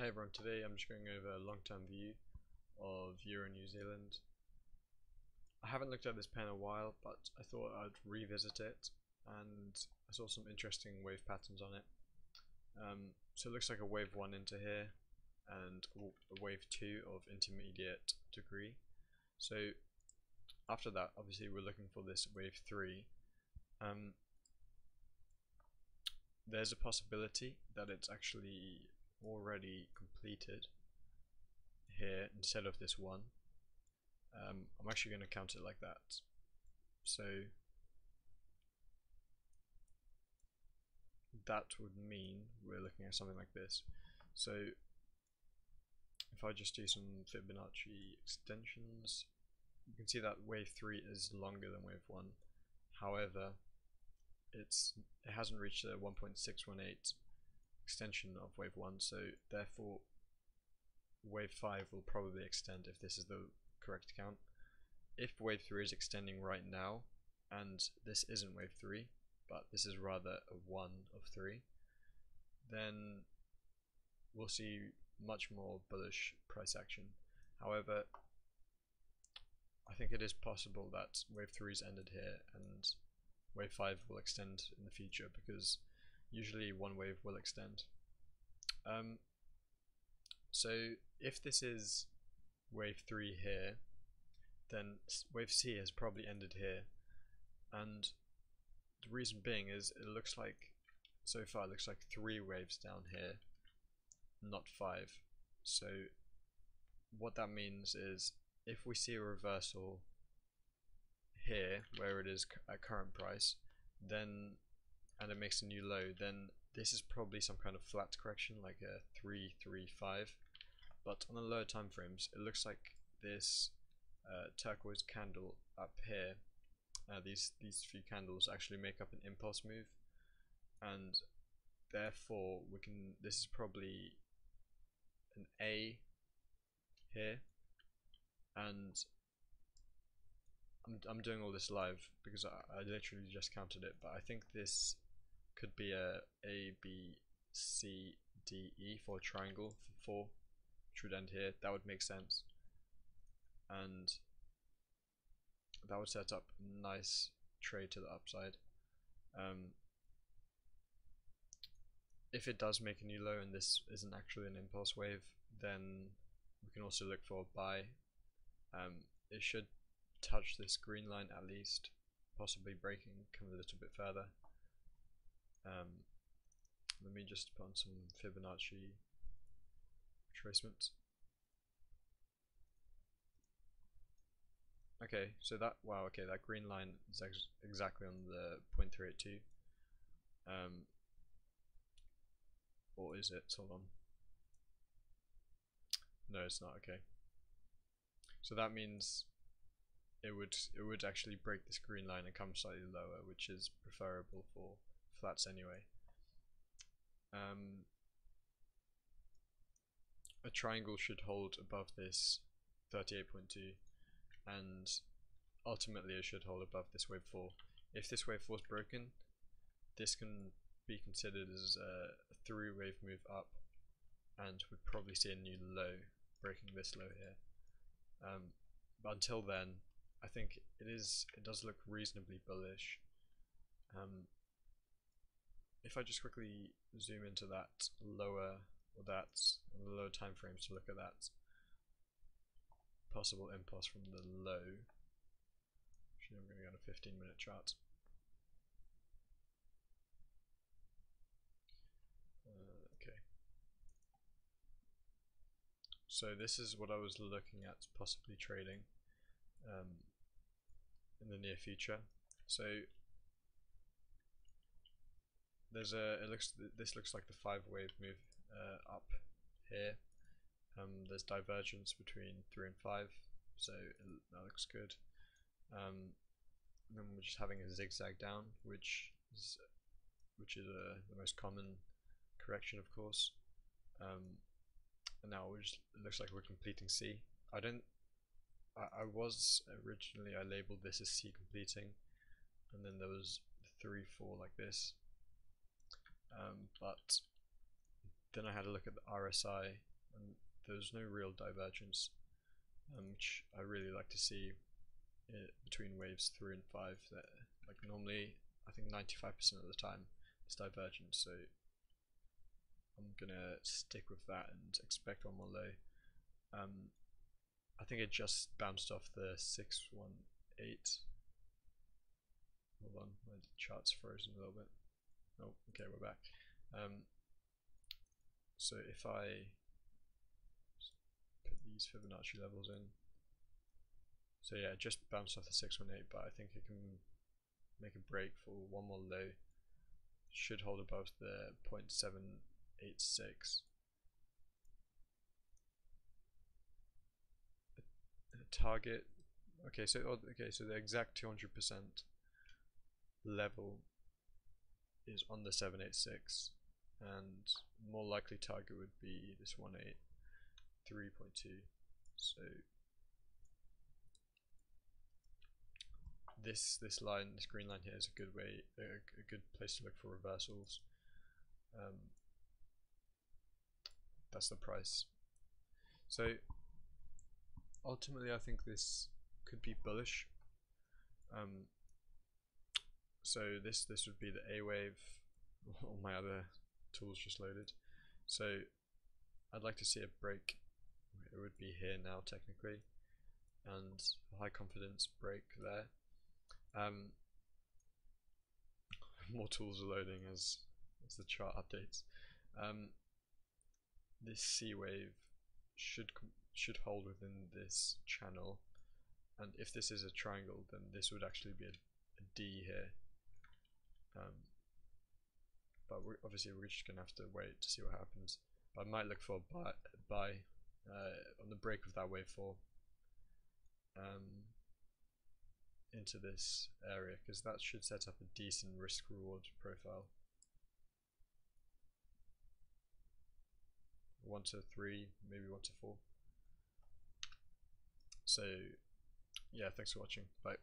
Hey everyone, today I'm just going over a long-term view of Euro New Zealand. I haven't looked at this pen in a while, but I thought I'd revisit it, and I saw some interesting wave patterns on it. So it looks like a wave 1 into here, and a wave 2 of intermediate degree. So after that, obviously we're looking for this wave 3. There's a possibility that it's actually already completed here instead of this one. I'm actually going to count it like that. So that would mean we're looking at something like this. So if I just do some Fibonacci extensions, you can see that wave 3 is longer than wave 1. However, it hasn't reached the 1.618 extension of wave 1, so therefore wave 5 will probably extend if this is the correct count. If wave 3 is extending right now, and this isn't wave 3, but this is rather a 1 of 3, then we'll see much more bullish price action. However, I think it is possible that wave 3 is ended here and wave 5 will extend in the future, because usually one wave will extend. So if this is wave 3 here, then wave C has probably ended here, and the reason being is it looks like, so far it looks like 3 waves down here, not 5. So what that means is if we see a reversal here where it is at current price, then and it makes a new low, then this is probably some kind of flat correction, like a 335. But on the lower time frames, it looks like this turquoise candle up here, these few candles actually make up an impulse move, and therefore we can. This is probably an A here, and I'm doing all this live because I literally just counted it, but I think this could be a B, C, D, E for a triangle for 4, which would end here. That would make sense, and that would set up a nice trade to the upside. If it does make a new low and this isn't actually an impulse wave, then we can also look for a buy. It should touch this green line at least, possibly breaking, come a little bit further. Let me just put on some Fibonacci retracements. Okay, so that, wow, okay, that green line is exactly on the 0.382. Or is it? Hold on. No, it's not. Okay. So that means it would actually break this green line and come slightly lower, which is preferable for flats anyway. A triangle should hold above this 38.2, and ultimately it should hold above this wave 4. If this wave 4 is broken, this can be considered as a 3 wave move up, and we'd probably see a new low, breaking this low here. But until then, I think it does look reasonably bullish. If I just quickly zoom into that lower, or that's on the lower time frames to look at that possible impulse from the low. Actually, I'm going to go on a 15-minute chart. Okay. So this is what I was looking at possibly trading in the near future. So there's this looks like the 5 wave move up here. There's divergence between 3 and 5, so that looks good. And then we're just having a zigzag down, which is the most common correction, of course. And now it looks like we're completing C. I was originally, I labeled this as C completing, and then there was 3, 4 like this. But then I had a look at the RSI and there's no real divergence, which I really like to see between waves 3 and 5. That, like, normally I think 95% of the time it's divergent, so I'm gonna stick with that and expect one more low. I think it just bounced off the 618. Hold on, my chart's frozen a little bit. Oh, okay, we're back. So if I put these Fibonacci levels in, so yeah, it just bounced off the 618, but I think it can make a break for one more low. Should hold above the 0.786. Target. Okay, so the exact 200% level is on the 786, and more likely target would be this 183.2. So this line, this green line here, is a good way, a good place to look for reversals. That's the price. So ultimately, I think this could be bullish. So this would be the A wave. All my other tools just loaded. So I'd like to see a break. It would be here now technically, and a high confidence break there. More tools are loading as the chart updates. This C wave should hold within this channel, and if this is a triangle, then this would actually be a D here. But obviously we're just gonna have to wait to see what happens. But I might look for a buy on the break of that waveform into this area, because that should set up a decent risk reward profile. 1 to 3, maybe 1 to 4. So yeah, thanks for watching. Bye.